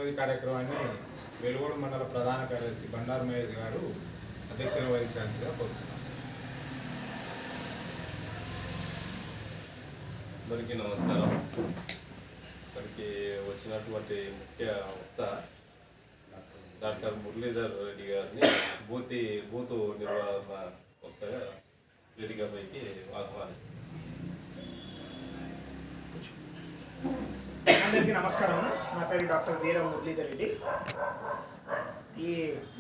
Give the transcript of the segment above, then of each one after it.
అనేది కార్యక్రమాన్ని వెలుగోడు మండల ప్రధాన కార్యదర్శి బండారు మహేష్ గారు అధ్యక్షత వహించాల్సిందిగా కోరుతున్నాను. అందరికీ నమస్కారం. ఇక్కడికి వచ్చినటువంటి ముఖ్య వక్త డాక్టర్ మురళీధర్ రెడ్డి గారిని బూతు నిర్వహణ వక్తగా వేదికపైకి ఆహ్వానిస్తున్నాను. అందరికీ నమస్కారం. నా పేరు డాక్టర్ వీర మురళీధర్ రెడ్డి. ఈ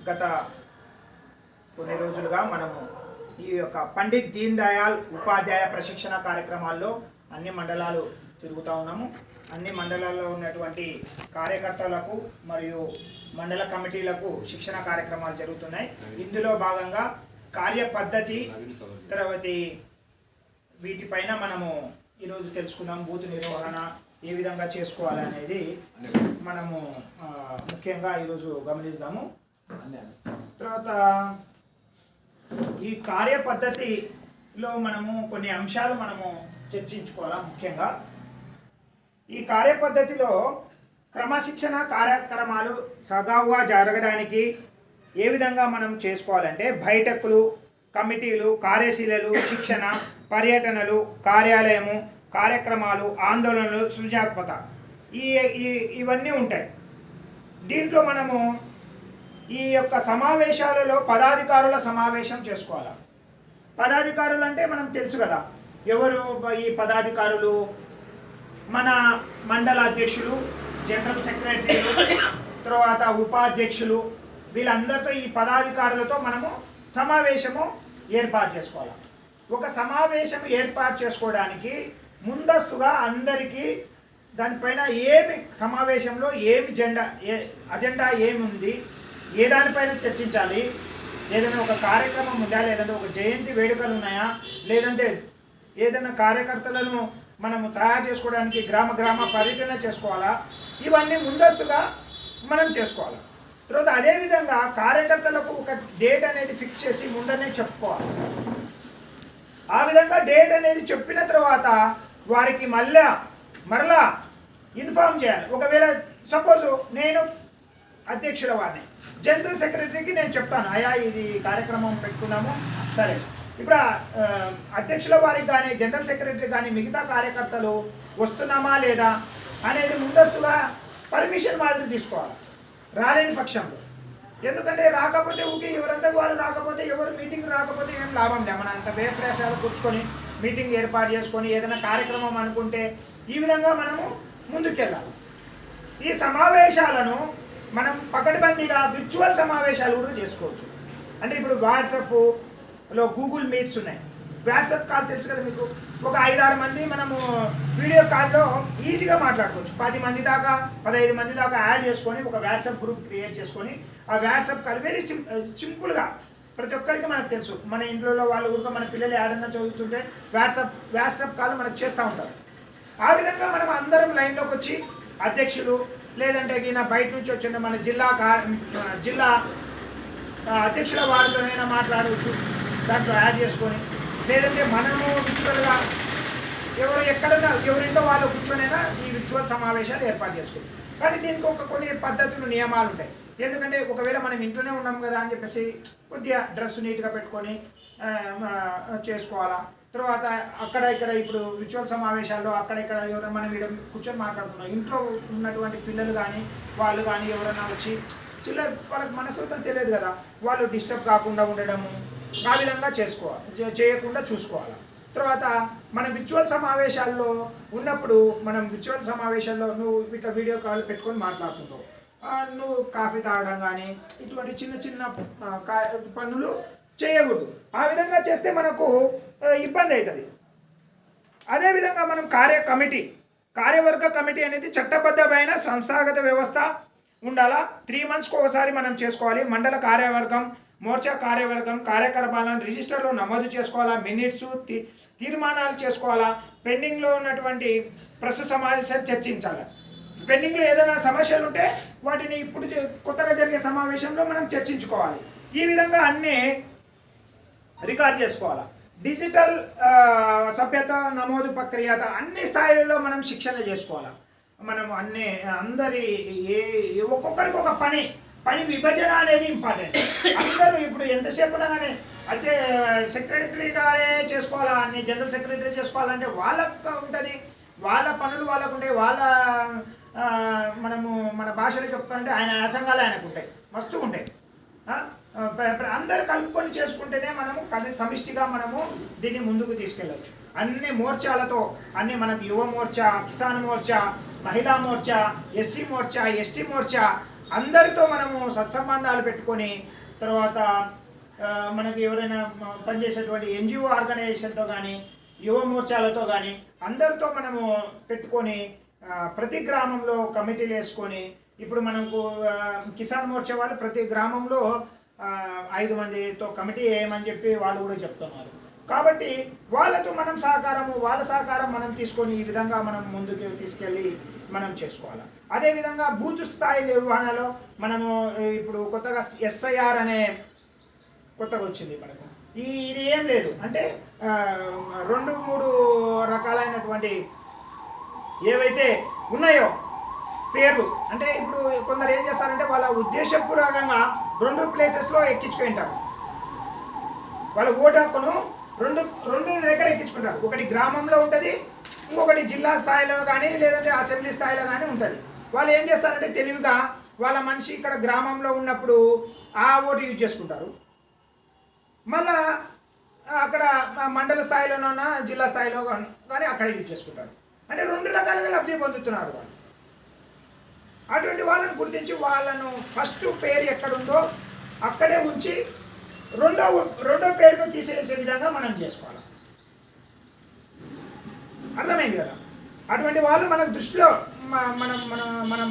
గత కొన్ని రోజులుగా మనము ఈ యొక్క పండిత్ దీన్ దయాళ్ ఉపాధ్యాయ ప్రశిక్షణ కార్యక్రమాల్లో అన్ని మండలాలు తిరుగుతూ ఉన్నాము. అన్ని మండలాల్లో ఉన్నటువంటి కార్యకర్తలకు మరియు మండల కమిటీలకు శిక్షణ కార్యక్రమాలు జరుగుతున్నాయి. ఇందులో భాగంగా కార్యపద్ధతి తర్వాత వీటిపైన మనము ఈరోజు తెలుసుకుందాం. బూత్ నిర్వహణ ఏ విధంగా చేసుకోవాలనేది మనము ముఖ్యంగా ఈరోజు గమనిస్తాము. తర్వాత ఈ కార్యపద్ధతిలో మనము కొన్ని అంశాలు మనము చర్చించుకోవాలా. ముఖ్యంగా ఈ కార్యపద్ధతిలో క్రమశిక్షణ కార్యక్రమాలు సగావుగా జరగడానికి ఏ విధంగా మనం చేసుకోవాలంటే బైఠకులు, కమిటీలు, కార్యశీలలు, శిక్షణ, పర్యటనలు, కార్యాలయము, కార్యక్రమాలు, ఆందోళనలు, సృజనాత్మక ఇవన్నీ ఉంటాయి. దీంట్లో మనము ఈ యొక్క సమావేశాలలో పదాధికారుల సమావేశం చేసుకోవాలి. పదాధికారులు అంటే మనం తెలుసు కదా, ఎవరు ఈ పదాధికారులు? మన మండల అధ్యక్షులు, జనరల్ సెక్రటరీలు, తర్వాత ఉపాధ్యక్షులు, వీళ్ళందరితో ఈ పదాధికారులతో మనము సమావేశము ఏర్పాటు చేసుకోవాలి. ఒక సమావేశం ఏర్పాటు చేసుకోవడానికి ముందస్తుగా అందరికీ దానిపైన ఏమి సమావేశంలో ఏమి అజెండా ఏమి ఉంది, ఏ దానిపైన చర్చించాలి, ఏదైనా ఒక కార్యక్రమం ఉందా, లేదంటే ఒక జయంతి వేడుకలు ఉన్నాయా, లేదంటే ఏదైనా కార్యకర్తలను మనము తయారు చేసుకోవడానికి గ్రామ పర్యటన చేసుకోవాలా, ఇవన్నీ ముందస్తుగా మనం చేసుకోవాలి. తర్వాత అదేవిధంగా కార్యకర్తలకు ఒక డేట్ అనేది ఫిక్స్ చేసి ముందరనే చెప్పుకోవాలి. ఆ విధంగా డేట్ అనేది చెప్పిన తర్వాత వారికి మరలా ఇన్ఫార్మ్ చేయాలి. ఒకవేళ సపోజ్ నేను అధ్యక్షుల వారిని, జనరల్ సెక్రటరీకి నేను చెప్తాను, అయ్యా ఇది కార్యక్రమం పెట్టుకున్నాము, సరే. ఇప్పుడు అధ్యక్షుల వారికి కానీ జనరల్ సెక్రటరీ కానీ మిగతా కార్యకర్తలు వస్తున్నామా లేదా అనేది ముందస్తుగా పర్మిషన్ మాదిరి తీసుకోవాలి రాలేని పక్షంలో. ఎందుకంటే రాకపోతే ఊకి ఎవరంతా వాళ్ళు రాకపోతే, ఎవరు మీటింగ్ రాకపోతే ఏం లాభం లేదు. మన అంత వ్యయప్రయాసాలు కూర్చుకొని మీటింగ్ ఏర్పాటు చేసుకొని ఏదైనా కార్యక్రమం అనుకుంటే ఈ విధంగా మనము ముందుకెళ్ళాలి. ఈ సమావేశాలను మనం పకడ్బందీగా విర్చువల్ సమావేశాలు కూడా చేసుకోవచ్చు. అంటే ఇప్పుడు వాట్సాప్లో గూగుల్ మీట్స్ ఉన్నాయి. వాట్సాప్ కాల్ తెలుసు కదా మీకు. ఒక 5-6 మంది మనము వీడియో కాల్లో ఈజీగా మాట్లాడుకోవచ్చు. 10 మంది దాకా 15 మంది దాకా యాడ్ చేసుకొని ఒక వాట్సాప్ గ్రూప్ క్రియేట్ చేసుకొని ఆ వాట్సాప్ కాల్ వెరీ సింపుల్గా ప్రతి ఒక్కరికి మనకు తెలుసు. మన ఇంట్లో వాళ్ళు కూడా మన పిల్లలు ఏడన్నా చదువుతుంటే వాట్సాప్ కాల్ మనకు చేస్తూ ఉంటారు. ఆ విధంగా మనం అందరం లైన్లోకి వచ్చి అధ్యక్షులు లేదంటే ఈయన బయట నుంచి వచ్చిన మన జిల్లా అధ్యక్షుల వారితోనైనా మాట్లాడవచ్చు దాంట్లో యాడ్ చేసుకొని, లేదంటే మనము విర్చువల్గా ఎక్కడైనా ఎవరింటో వాళ్ళు కూర్చొనైనా ఈ విర్చువల్ సమావేశాలు ఏర్పాటు చేసుకోవచ్చు. కానీ దీనికి కొన్ని పద్ధతులు, నియమాలు ఉంటాయి. ఎందుకంటే ఒకవేళ మనం ఇంట్లోనే ఉన్నాం కదా అని చెప్పేసి కొద్దిగా డ్రెస్ నీట్గా పెట్టుకొని చేసుకోవాలా. తర్వాత అక్కడ ఇక్కడ ఇప్పుడు విర్చువల్ సమావేశాల్లో అక్కడ ఇక్కడ ఎవరైనా మనం ఇక్కడ కూర్చొని మాట్లాడుతున్నాం, ఇంట్లో ఉన్నటువంటి పిల్లలు కానీ వాళ్ళు కానీ ఎవరైనా వచ్చి వాళ్ళకి మనసుతో తెలియదు కదా, వాళ్ళు డిస్టర్బ్ కాకుండా ఉండడము, ఆ విధంగా చేయకుండా చూసుకోవాలి. తర్వాత మనం విర్చువల్ సమావేశాల్లో ఉన్నప్పుడు విర్చువల్ సమావేశాల్లో నువ్వు ఇట్లా వీడియో కాల్ పెట్టుకొని మాట్లాడుతున్నావు, నువ్వు కాఫీ తాగడం కానీ ఇటువంటి చిన్న పనులు చేయకూడదు. ఆ విధంగా చేస్తే మనకు ఇబ్బంది అవుతుంది. అదేవిధంగా మనం కార్యవర్గ కమిటీ అనేది చట్టబద్ధమైన సంస్థాగత వ్యవస్థ ఉండాలా. 3 monthsకి ఒకసారి మనం చేసుకోవాలి. మండల కార్యవర్గం, మోర్చా కార్యవర్గం కార్యకలాపాలను రిజిస్టర్లో నమోదు చేసుకోవాలా. మినిట్స్, తీర్మానాలు చేసుకోవాలా. పెండింగ్లో ఉన్నటువంటి ప్రస్తుత సమావేశాలు చర్చించాలి. పెండింగ్లో ఏదైనా సమస్యలు ఉంటే వాటిని ఇప్పుడు కొత్తగా జరిగే సమావేశంలో మనం చర్చించుకోవాలి. ఈ విధంగా అన్నీ రికార్డ్ చేసుకోవాలి. డిజిటల్ సభ్యత నమోదు ప్రక్రియ అన్ని స్థాయిలలో మనం శిక్షణ చేసుకోవాలి. మనము అందరి ఒక్కొక్కరికి ఒక పని విభజన అనేది ఇంపార్టెంట్. అందరూ ఇప్పుడు ఎంతసేపు కానీ అయితే సెక్రటరీ గారే చేసుకోవాలా, అన్ని జనరల్ సెక్రటరీ చేసుకోవాలంటే వాళ్ళకు ఉంటుంది, వాళ్ళ పనులు వాళ్ళకు ఉంటాయి, వాళ్ళ మనము మన భాషలో చెప్పుకుంటే ఆయన యాసంగాలు ఆయనకు ఉంటాయి, మస్తు ఉంటాయి. అందరు కలుపుకొని చేసుకుంటేనే మనము సమిష్టిగా మనము దీన్ని ముందుకు తీసుకెళ్ళవచ్చు. అన్ని మోర్చాలతో అన్ని మనకు యువ మోర్చా, కిసాన్ మోర్చా, మహిళా మోర్చా, ఎస్సీ మోర్చా, ఎస్టీ మోర్చా అందరితో మనము సత్సంబంధాలు పెట్టుకొని తర్వాత మనకి ఎవరైనా పనిచేసేటువంటి ఎన్జిఓ ఆర్గనైజేషన్తో కానీ యువ మోర్చాలతో కానీ అందరితో మనము పెట్టుకొని ప్రతి గ్రామంలో కమిటీలు వేసుకొని ఇప్పుడు మనకు కిసాన్ మోర్చా వాళ్ళు ప్రతి గ్రామంలో 5 మందితో కమిటీ వేయమని చెప్పి వాళ్ళు కూడా చెప్తున్నారు. కాబట్టి వాళ్ళతో మనం వాళ్ళ సహకారం మనం తీసుకొని ఈ విధంగా మనం ముందుకు తీసుకెళ్ళి మనం చేసుకోవాలి. అదేవిధంగా బూత్ స్థాయి నిర్వహణలో మనము ఇప్పుడు కొత్తగా SIR అనే కొత్తగా వచ్చింది మనకు. ఇది ఏం లేదు అంటే 2-3 రకాలైనటువంటి ఏవైతే ఉన్నాయో పేర్లు అంటే ఇప్పుడు కొందరు ఏం చేస్తారంటే వాళ్ళ ఉద్దేశపూర్వకంగా 2 ప్లేసెస్లో ఎక్కించుకుంటారు. వాళ్ళ ఓటు హక్కును రెండు దగ్గర ఎక్కించుకుంటారు. ఒకటి గ్రామంలో ఉంటుంది, ఇంకొకటి జిల్లా స్థాయిలో కానీ లేదంటే అసెంబ్లీ స్థాయిలో కానీ ఉంటుంది. వాళ్ళు ఏం చేస్తారంటే తెలివిగా వాళ్ళ మనిషి ఇక్కడ గ్రామంలో ఉన్నప్పుడు ఆ ఓటు యూజ్ చేసుకుంటారు, మళ్ళా అక్కడ మండల స్థాయిలోనన్నా జిల్లా స్థాయిలో కానీ అక్కడ యూజ్ చేసుకుంటారు. అంటే 2 రకాలుగా లబ్ధి పొందుతున్నారు వాళ్ళు. అటువంటి వాళ్ళని గుర్తించి వాళ్ళను ఫస్ట్ పేరు ఎక్కడుందో అక్కడే ఉంచి రెండో పేరును తీసేసే విధంగా మనం చేసుకోవాలి. అర్థమైంది కదా? అటువంటి వాళ్ళు మన దృష్టిలో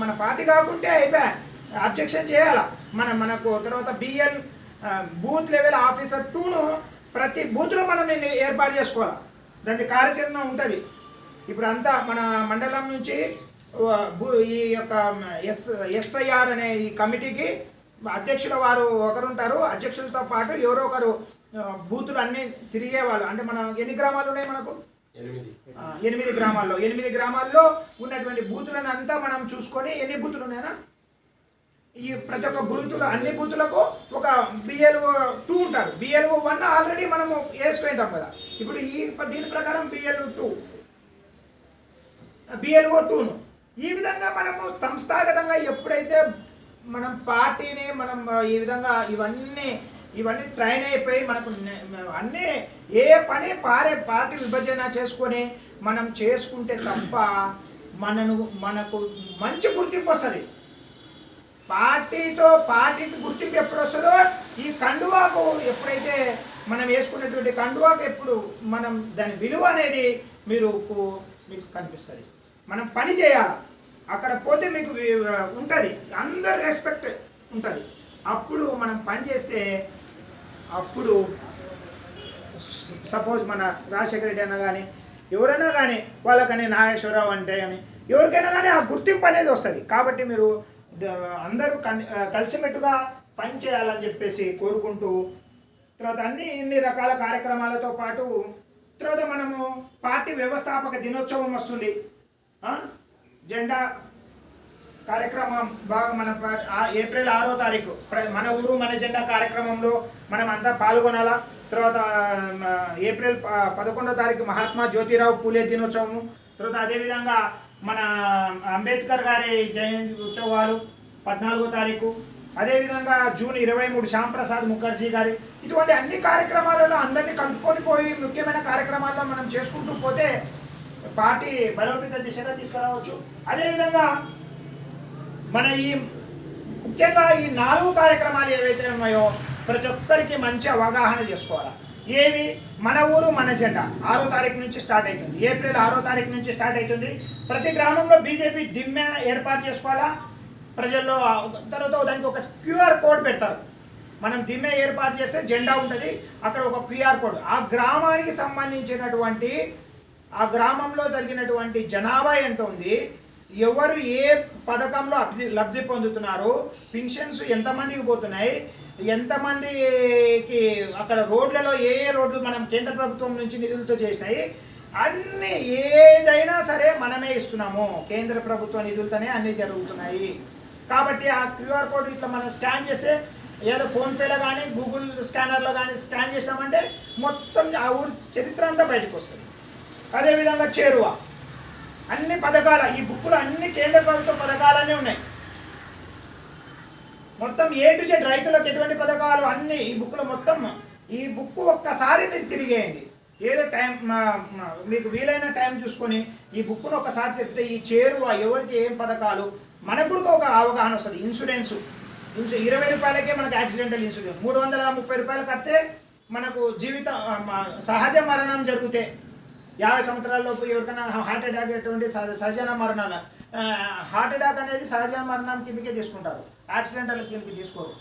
మన పార్టీ కాకుంటే అయిపోయా అబ్జెక్షన్ చేయాలా. మనకు తర్వాత BL బూత్ లెవెల్ ఆఫీసర్ 2ను ప్రతి బూత్లో మనం ఏర్పాటు చేసుకోవాలి. దాని కార్యాచరణ ఉంటుంది. ఇప్పుడు అంతా మన మండలం నుంచి ఈ యొక్క SIR అనే ఈ కమిటీకి అధ్యక్షుల వారు ఒకరుంటారు. అధ్యక్షులతో పాటు ఎవరో ఒకరు బూతులు అన్నీ తిరిగే వాళ్ళు. అంటే మనం ఎన్ని గ్రామాలు ఉన్నాయి మనకు? 8 గ్రామాల్లో 8 గ్రామాల్లో ఉన్నటువంటి బూతులను అంతా మనం చూసుకొని ఎన్ని బూతులు ఉన్నాయనా ఈ ప్రతి ఒక్క బూతులు అన్ని బూతులకు ఒక BLO 2 ఉంటారు. BLO 1 ఆల్రెడీ మనము వేసుకుంటాం కదా. ఇప్పుడు దీని ప్రకారం BLO 2ను ఈ విధంగా మనము సంస్థాగతంగా ఎప్పుడైతే మనం పార్టీని మనం ఈ విధంగా ఇవన్నీ ట్రైన్ అయిపోయి మనకు అన్నీ ఏ పని పార్టీ విభజన చేసుకొని మనం చేసుకుంటే తప్ప మనకు మంచి గుర్తింపు వస్తుంది. పార్టీకి గుర్తింపు ఎప్పుడు వస్తుందో ఈ కండువాకు ఎప్పుడైతే మనం వేసుకున్నటువంటి కండువాకు ఎప్పుడు మనం దాని విలువ అనేది మీకు కనిపిస్తుంది. మనం పని చేయాలి. అక్కడ పోతే మీకు ఉంటుంది, అందరు రెస్పెక్ట్ ఉంటుంది. అప్పుడు మనం పని చేస్తే అప్పుడు సపోజ్ మన రాజశేఖర రెడ్డి అన్న కానీ ఎవరైనా కానీ వాళ్ళకని నాగేశ్వరరావు అంటే కానీ ఎవరికైనా కానీ ఆ గుర్తింపు అనేది వస్తుంది. కాబట్టి మీరు అందరూ కలిసిమెట్టుగా పని చేయాలని చెప్పేసి కోరుకుంటూ తర్వాత ఇన్ని రకాల కార్యక్రమాలతో పాటు తర్వాత మనము పార్టీ వ్యవస్థాపక దినోత్సవం వస్తుంది. జెండా కార్యక్రమం బాగా మన ఏప్రిల్ 6వ తారీఖు మన ఊరు మన జెండా కార్యక్రమంలో మనం అంతా పాల్గొనాలా. తర్వాత ఏప్రిల్ 11వ తారీఖు మహాత్మా జ్యోతిరావు పూలే దినోత్సవము. తర్వాత అదేవిధంగా మన అంబేద్కర్ గారి జయంతి ఉత్సవాలు 14వ తారీఖు. అదేవిధంగా జూన్ 23 శ్యామ్ ప్రసాద్ ముఖర్జీ గారి. ఇటువంటి అన్ని కార్యక్రమాలలో అందరినీ కలుపుకొని పోయి ముఖ్యమైన కార్యక్రమాల్లో మనం చేసుకుంటూ పోతే పార్టీ బలోపేత దిశగా తీసుకురావచ్చు. అదేవిధంగా మన ముఖ్యంగా ఈ 4 కార్యక్రమాలు ఏవైతే ఉన్నాయో ప్రతి ఒక్కరికి మంచి అవగాహన చేసుకోవాలి. ఏవి? మన ఊరు మన జెండా 6వ తారీఖు నుంచి స్టార్ట్ అవుతుంది. ఏప్రిల్ 6వ తారీఖు నుంచి స్టార్ట్ అవుతుంది. ప్రతి గ్రామంలో బీజేపీ దిమ్మె ఏర్పాటు చేసుకోవాలా ప్రజల్లో. తర్వాత దానికి ఒక QR కోడ్ పెడతారు. మనం దిమ్మె ఏర్పాటు చేస్తే జెండా ఉంటుంది, అక్కడ ఒక QR కోడ్. ఆ గ్రామానికి సంబంధించినటువంటి ఆ గ్రామంలో జరిగినటువంటి జనాభా ఎంత ఉంది, ఎవరు ఏ పథకంలో లబ్ధి పొందుతున్నారు, పెన్షన్స్ ఎంతమందికి పోతున్నాయి, ఎంతమందికి అక్కడ రోడ్లలో ఏ రోడ్లు మనం కేంద్ర ప్రభుత్వం నుంచి నిధులతో చేసినాయి, అన్ని ఏదైనా సరే మనమే ఇస్తున్నాము. కేంద్ర ప్రభుత్వ నిధులతోనే అన్నీ జరుగుతున్నాయి. కాబట్టి ఆ క్యూఆర్ కోడ్ ఇట్లా మనం స్కాన్ చేస్తే ఏదో ఫోన్పేలో కానీ గూగుల్ స్కానర్లో కానీ స్కాన్ చేసినామంటే మొత్తం ఆ ఊరి చరిత్ర అంతా బయటకు వస్తుంది. అదేవిధంగా చేరువ అన్ని పథకాల ఈ బుక్కులు అన్ని కేంద్ర ప్రభుత్వ పథకాలన్నీ ఉన్నాయి. మొత్తం A to Z రైతులకు ఎటువంటి పథకాలు అన్నీ ఈ బుక్లో మొత్తం. ఈ బుక్ ఒక్కసారి మీరు తిరిగేయండి, ఏదో టైం మీకు వీలైన టైం చూసుకొని ఈ బుక్ను ఒకసారి చెప్తే ఈ చేరువ ఎవరికి ఏం పథకాలు మనకు కూడా ఒక అవగాహన వస్తుంది. ఇన్సూరెన్స్ 20 రూపాయలకే మనకు యాక్సిడెంటల్ ఇన్సూరెన్స్, 330 రూపాయలు కడితే మనకు సహజ మరణం జరిగితే 50 సంవత్సరాలలోపు ఎవరికైనా హార్ట్ అటాక్ అటువంటి సహజ మరణాలు, హార్ట్ అటాక్ అనేది సహజ మరణం కిందకే తీసుకుంటారు, యాక్సిడెంటల్ కిందకి తీసుకోరు.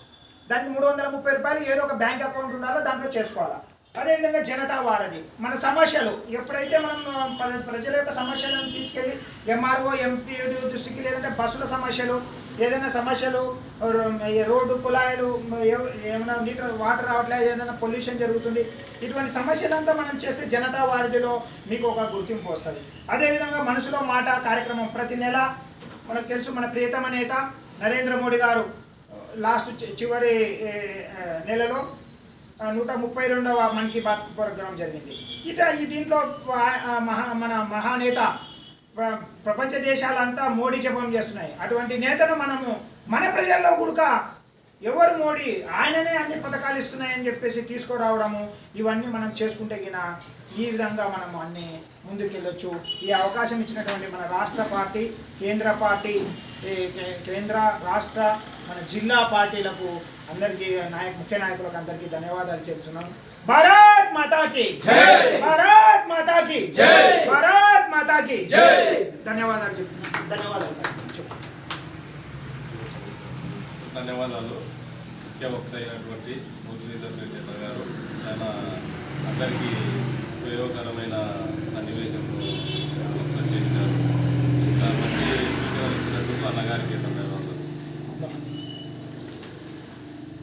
దానికి 330 రూపాయలు ఏదో ఒక బ్యాంక్ అకౌంట్ ఉండాలో దాంట్లో చేసుకోవాలి. అదేవిధంగా జనతా వారధి మన సమస్యలు ఎప్పుడైతే మనం ప్రజల యొక్క సమస్యలను తీసుకెళ్ళి MRO MPD దృష్టికి, లేదంటే బస్సుల సమస్యలు, ఏదైనా సమస్యలు, రోడ్డు కుళాయిలు ఏమైనా వాటర్ రావట్లేదు, ఏదైనా పొల్యూషన్ జరుగుతుంది, ఇటువంటి సమస్యలంతా మనం చేస్తే జనతా వారధిలో మీకు ఒక గుర్తింపు వస్తుంది. అదేవిధంగా మనసులో మాట కార్యక్రమం ప్రతి నెల మనకు తెలుసు. మన ప్రియతమ నేత నరేంద్ర మోడీ గారు లాస్ట్ చివరి నెలలో 132వ మన్ కీ బాత్ ప్రోగ్రాం జరిగింది. దీంట్లో మన మహానేత ప్రపంచ దేశాలంతా మోడీ జపం చేస్తున్నాయి. అటువంటి నేతను మనము మన ప్రజల్లో కూడా ఎవరు మోడీ ఆయననే అన్ని పథకాలు ఇస్తున్నాయని చెప్పేసి తీసుకురావడము, ఇవన్నీ మనం చేసుకుంటే గిన ఈ విధంగా మనం అన్ని ముందుకెళ్ళొచ్చు. ఈ అవకాశం ఇచ్చినటువంటి మన రాష్ట్ర పార్టీ, కేంద్ర పార్టీ, కేంద్ర రాష్ట్ర మన జిల్లా పార్టీలకు అందరికీ ముఖ్య నాయకులకు అందరికీ ధన్యవాదాలు చెప్తున్నాం. భారత్ మాతాకి జై, భారత్ మాతాకి జై, భారత్ మాతాకి జై. ధన్యవాదాలు చెప్తున్నాం. ధన్యవాదాలు. ముఖ్య వక్త అయినటువంటి మురళీధర్ రెడ్డి గారు చాలా అందరికీ ఉపయోగకరమైన సన్నివేశం చేశారు. కాబట్టి సూచనలు ఇచ్చినట్టు అన్నగారికి